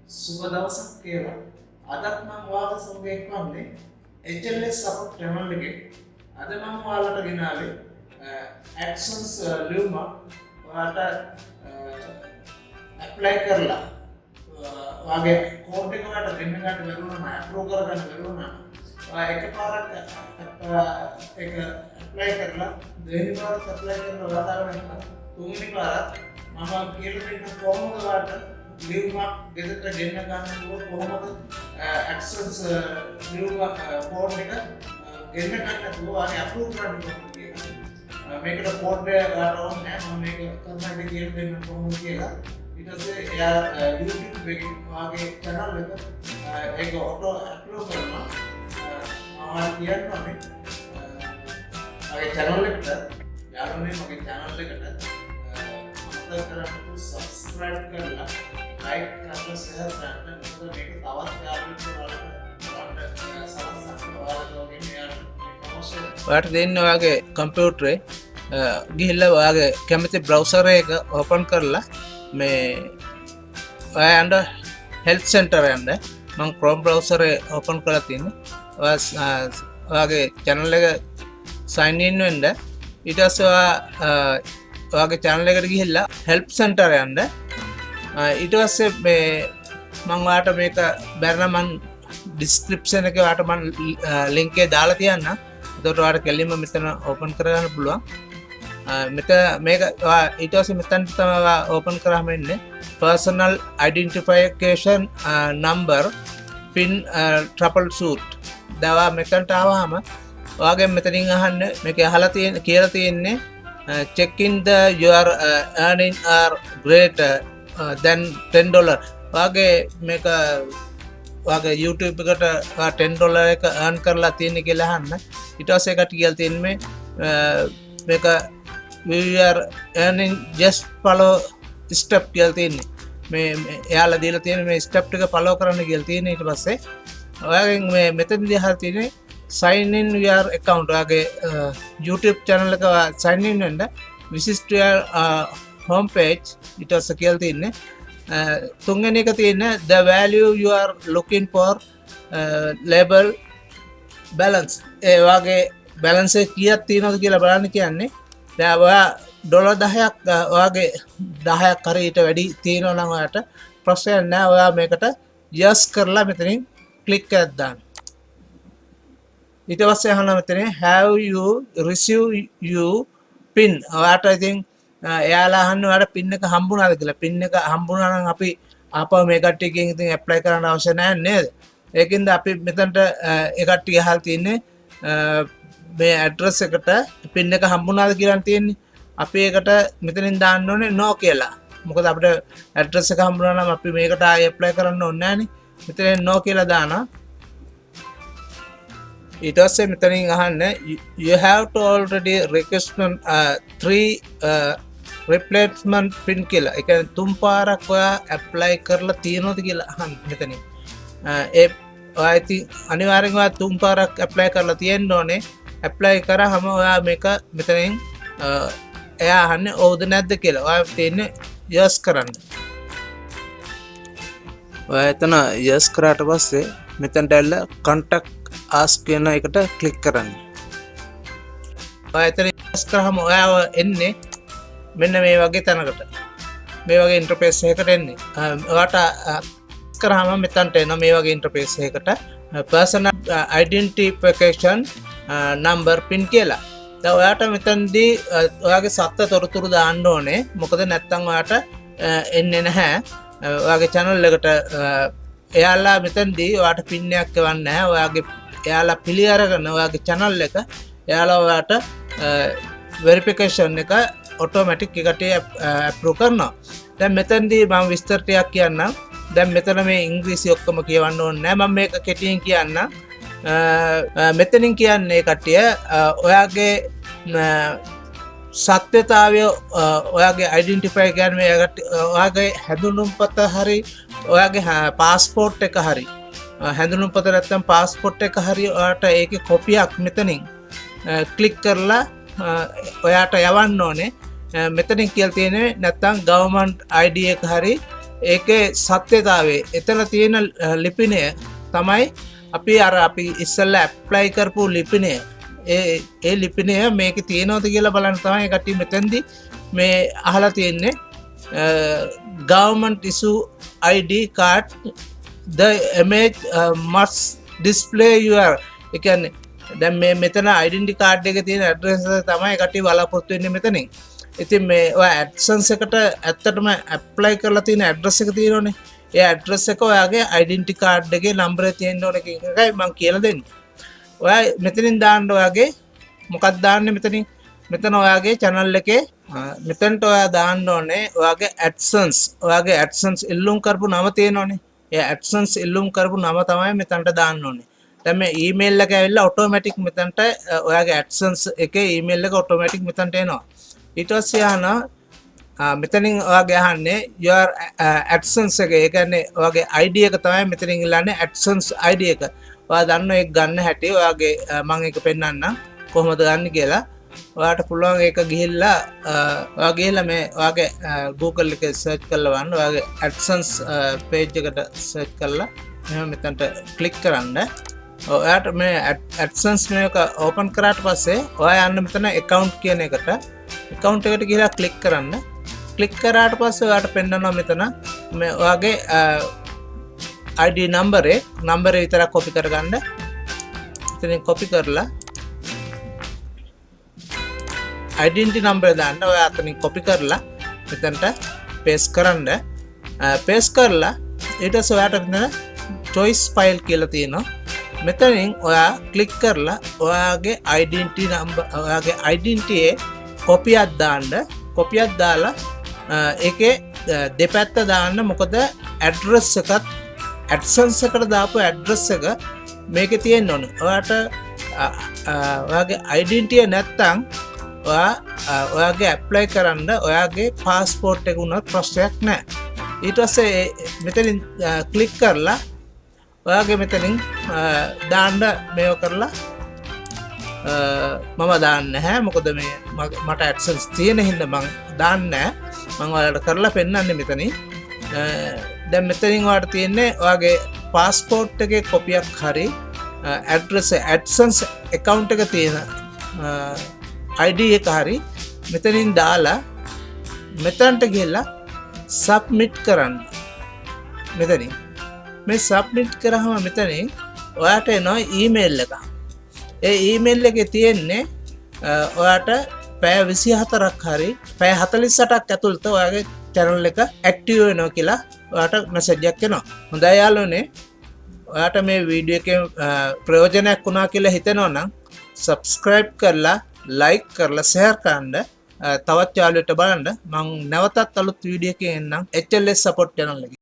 සුබ දවසක් කියලා. අදත් මම ඔයාලට සමග එක්වන්නේ HLS support channel එකේ. අද මම ඔයාලට ගෙනාවේ AdSense ලියුම ඔයාලට apply කරලා ඔයාගේ කෝඩ් එක ඔයාලට දෙන්න ගන්න බැරුණා නම් අප්‍රූව් කරගන්න බැරුණා නම් ඔයා එකපාරක් ඒක apply කරලා දෙවෙනි පාරත් apply කරලා ඔයාලට තුන්වෙනි පාරත් මම කියලා දෙන්න කොහොමද ඔයාලට ලියුමක් ගෙදරට ගෙන්න ගන්නකොට කොහොමද AdSense ලියුම කෝඩ් එක ගෙන්න ගන්නකොට ඔයාගේ අප්‍රූව් කරන්න කොහොමද කියලා මේකට කෝඩ් එක ගන්න ඕනේ මම මේක කරන්න කියලා දෙන්න කොහොමද කියලා ඊට පස්සේ එයා YouTube එකේ ඔයාගේ channel එක ඒක ඔටෝ අප්ලෝඩ් කරනවා මම කියන්නේ මගේ channel එකට යාළුවනේ මගේ channel එකට අමතක කරන්න subscribe කරලා like කරලා share කරන්න මොකද මේක තවත් යාළුවෙක් වලට සලස්සන්න ඔයාලට දෙන්න ඔයාගේ කම්පියුටරේ ගිහිල්ලා ඔයාගේ කැමති බ්‍රවුසර් එක ඕපන් කරලා මේ ඔයාට හෙල්ප් සෙන්ටර් යන්න මම Chrome browser එක ඕපන් කරලා තියෙනවා ඔයාගේ channel එක sign in වෙන්න ඊට පස්සේ ඔයාගේ channel එකට ගිහිල්ලා help center යන්න ඊට පස්සේ මේ මම ඔයාලට මේක බැලලා මම description එකේ ඔයාලට මම link එක දාලා තියන්නම් එතකොට ඔයාලට කෙලින්ම මෙතන open කරගන්න පුළුවන් මෙතන මේක ඊට පස්සේ මෙතන තමයි open කරාම එන්නේ personal identification number pin troubleshoot දවා මෙතනට ආවම ඔයාගේ මෙතනින් අහන්න මේක අහලා තියෙන කියලා තියෙන්නේ check in the your earning are greater than $10 ඔයාගේ මේක ඔයාගේ YouTube එකට $10 එක earn කරලා තියෙන කියලා අහන්න ඊට පස්සේ එකට කියලා තියෙන්නේ මේක we are earning just follow step කියලා තියෙන්නේ මේ එයාලා දීලා තියෙන මේ step ටික follow කරන්න කියලා තියෙන්නේ ඊට පස්සේ ඔයාගෙන් මේ මෙතනදී අහලා තියෙන්නේ sign in your account ඔයාගේ YouTube channel එක sign in වෙන්න visit to your home page ඊට පස්සේ කියලා තියෙන්නේ තුන්වෙනි එක තියෙන්නේ the value you are looking for label balance ඒ වගේ balance එක කීයක් තියෙනවද කියලා බලන්න කියන්නේ දැන් ඔයා $10ක් ඔයාගේ 10ක් හරි ඊට වැඩි තියෙනවා නම් ඔයාට ප්‍රශ්නයක් නැහැ ඔයා මේකට yes කරලා මෙතනින් click එකක් දාන්න ඊට පස්සේ අහනවා මෙතන have you received you pin ඔයාට ඉතින් එයාලා අහන්නේ ඔයාට pin එක හම්බුණාද කියලා pin එක හම්බුණා නම් අපි ආපහු මේ කට්ටියකින් ඉතින් apply කරන්න අවශ්‍ය නැහැ නේද ඒකින්ද අපි මෙතනට ඒ කට්ටිය අහලා තින්නේ මේ address එකට pin එක හම්බුණාද කියලා තියෙන්නේ අපි ඒකට මෙතනින් දාන්න ඕනේ no කියලා මොකද අපිට address එක හම්බුණා නම් අපි මේකට ආයෙ apply කරන්න ඕනේ නැහනේ මෙතන no කියලා දානවා ඊට පස්සේ මෙතනින් අහන්න you have to already request 3 replacement pin කියලා ඒ කියන්නේ තුන් පාරක් ඔයා apply කරලා තියෙනවද කියලා අහන්න මෙතනින් ඒ ඔයා ඉතින් අනිවාර්යෙන්ම ඔයා තුන් පාරක් apply කරලා තියෙන්න ඕනේ apply කරාම ඔයා මේක මෙතනින් එයා අහන්නේ ඔව්ද නැද්ද කියලා ඔයා තියෙන්නේ yes කරන්න ඔයා එතන yes කරාට පස්සේ මෙතනට ඇවිල්ලා contact ask කියන එකට ක්ලික් කරන්න. ඔයා එතන yes කරාම ඔයාව එන්නේ මෙන්න මේ වගේ තැනකට. මේ වගේ ඉන්ටර්ෆේස් එකකට එන්නේ. ඔයාට කරාම මෙතනට එනවා මේ වගේ ඉන්ටර්ෆේස් එකකට personal identification number pin කියලා. දැන් ඔයාට මෙතනදී ඔයාගේ සත්‍ය තොරතුරු දාන්න ඕනේ. මොකද නැත්තම් ඔයාට එන්නේ නැහැ. ඔයාගේ channel එකට එයාලා මෙතනදී ඔයාට pin එකක් එවන්නේ නැහැ. ඔයාගේ එයාලා පිළි අරගෙන ඔයාගේ channel එක එයාලා ඔයාට verification එක automatic එකට approve කරනවා. දැන් මෙතනදී මම විස්තර ටිකක් කියන්නම්. දැන් මෙතන මේ ඉංග්‍රීසි ඔක්කොම කියවන්න ඕනේ නැහැ. මම මේක කෙටියෙන් කියන්නම්. මෙතනින් කියන්නේ කට්ටිය ඔයාගේ සත්‍යතාවය ඔයාගේ ඩෙන්ටිෆයි කියන්නේ ඔයාගේ හැඳුනුම්පත හරි ඔයාගේ පාස්පෝර්ට් එක හරි හැඳුනුම්පත නැත්නම් පාස්පෝර්ට් එක හරි ඔයාට ඒකේ කොපියක් මෙතනින් ක්ලික් කරලා ඔයාට යවන්න ඕනේ මෙතනින් කියලා තියෙන්නේ නැත්නම් ගවර්න්මන්ට් ID එක හරි ඒකේ සත්‍යතාවේ එතන තියෙන ලිපිනය තමයි අපි ඉස්සෙල්ලා ඇප්ලයි කරපු ලිපිනය. ඒ ලිපිනය මේකේ තියෙනවද කියලා බලන්න තමයි කට්ටිය මෙතෙන්දි මේ අහලා තියෙන්නේ. Government issue ID card, the image must display your, ඒ කියන්නේ දැන් මේ මෙතන ඩෙන්ටිටි කාඩ් එකේ තියෙන ඇඩ්‍රස් එක තමයි කට්ටිය බලාපොරොත්තු වෙන්නේ මෙතනින්. ඉතින් මේ ඔය AdSense එකට ඇත්තටම ඇප්ලයි කරලා තියෙන ඇඩ්‍රස් එක තියෙනවනේ. ඒ ඇඩ්‍රස් එක ඔයාගේ ඩෙන්ටිටි කාඩ් එකේ නම්බරය තියෙන්න ඕනේ කියන එකයි මම කියලා දෙන්නේ. ඔයා මෙතනින් දාන්න ඔයාගේ මොකක්ද දාන්නේ මෙතනින්? මෙතන ඔයාගේ channel එකේ මෙතනට ඔයා දාන්න ඕනේ ඔයාගේ AdSense ඉල්ලුම් කරපු නම තියෙනවනේ. ඒ AdSense ඉල්ලුම් කරපු නම තමයි මෙතනට දාන්න ඕනේ. දැන් මේ ඊමේල් එක ඇවිල්ලා ඔටෝමැටික් මෙතනට ඔයාගේ AdSense එකේ ඊමේල් එක ඔටෝමැටික් මෙතනට එනවා. ඊට පස්සේ මෙතනින් ඔයාගේ අහන්නේ your AdSense එක. ඒ කියන්නේ ඔයාගේ ID එක තමයි මෙතනින් ඉල්ලන්නේ AdSense ID එක. ඔයා දන්නව ඒක ගන්න හැටි. ඔයාගේ මම ඒක පෙන්නන්නම් කොහොමද ගන්න කියලා. ඔයාට පුළුවන් ඒක ගිහිල්ලා ඔයා ගිහිල්ලා මේ ඔයාගේ Google එකේ සර්ච් කරලා බලන්න. ඔයාගේ AdSense page එකට සර්ච් කරලා එහෙනම් මෙතනට ක්ලික් කරන්න. ඔයාට මේ AdSense මේක ඕපන් කරාට පස්සේ ඔයා යන්න මෙතන account කියන එකට. account එකට ගිහලා ක්ලික් කරන්න. ක්ලික් කරාට පස්සේ ඔයාට පෙන්නනවා මෙතන මේ ඔයාගේ ID නම්බරේ විතරක් කොපි කරගන්න. ඉතින් කොපි කරලා ඩෙන්ටිටි නම්බර් දාන්න. ඔයා අතනින් කොපි කරලා මෙතනට පේස්ට් කරන්න. පේස්ට් කරලා ඊට පස්සේ ඔයාට මෙතන choice file කියලා තියෙනවා. මෙතනින් ඔයා ක්ලික් කරලා ඔයාගේ ඩෙන්ටිටි නම්බර් ඔයාගේ ඩෙන්ටිටියේ කොපියක් දාන්න. කොපියක් දාලා ඒකේ දෙපැත්ත දාන්න. මොකද ඇඩ්‍රස් එකත් AdSense එකට දාපු ඇඩ්‍රස් එක මේකේ තියෙන්න ඕනේ. ඔයාට ඔයාගේ ඩෙන්ටිටිය නැත්තම් ඔයාගේ ඇප්ලයි කරන්න ඔයාගේ පාස්පෝර්ට් එක උනත් ප්‍රශ්නයක් නැහැ. ඊට පස්සේ මෙතනින් ක්ලික් කරලා ඔයාගේ මෙතනින් දාන්න මේව කරලා මම දාන්නේ නැහැ. මොකද මේ මට AdSense තියෙන හින්දා මම දාන්නේ නැහැ. මම ඔයාලට කරලා පෙන්නන්නේ මෙතනින්. දැන් මෙතනින් ඔයාලට තියෙන්නේ ඔයාගේ පාස්පෝර්ට් එකේ කොපියක් හරි ඇඩ්‍රස් AdSense account එක තියෙන ID එක හරි මෙතනින් දාලා මෙතනට ගිහලා සබ්මිට් කරන්න. මෙතනින් මේ සබ්මිට් කරාම මෙතනින් ඔයාට එනවා ඊමේල් එක. ඒ ඊමේල් එකේ තියෙන්නේ ඔයාට පැය 24ක් හරි පැය 48ක් ඇතුළත ඔයාගේ channel එක ඇක්ටිව් වෙනවා කියලා ඔයාට මැසේජ් එකක් එනවා. හොඳයි යාළුවනේ, ඔයාට මේ වීඩියෝ එකෙන් ප්‍රයෝජනයක් වුණා කියලා හිතෙනවා නම් subscribe කරලා like කරලා share කරන්න. තවත් යාළුවෙක්ට බලන්න. මම නැවතත් අලුත් වීඩියෝ එකකින් එන්නම්. HLS support channel එකේ.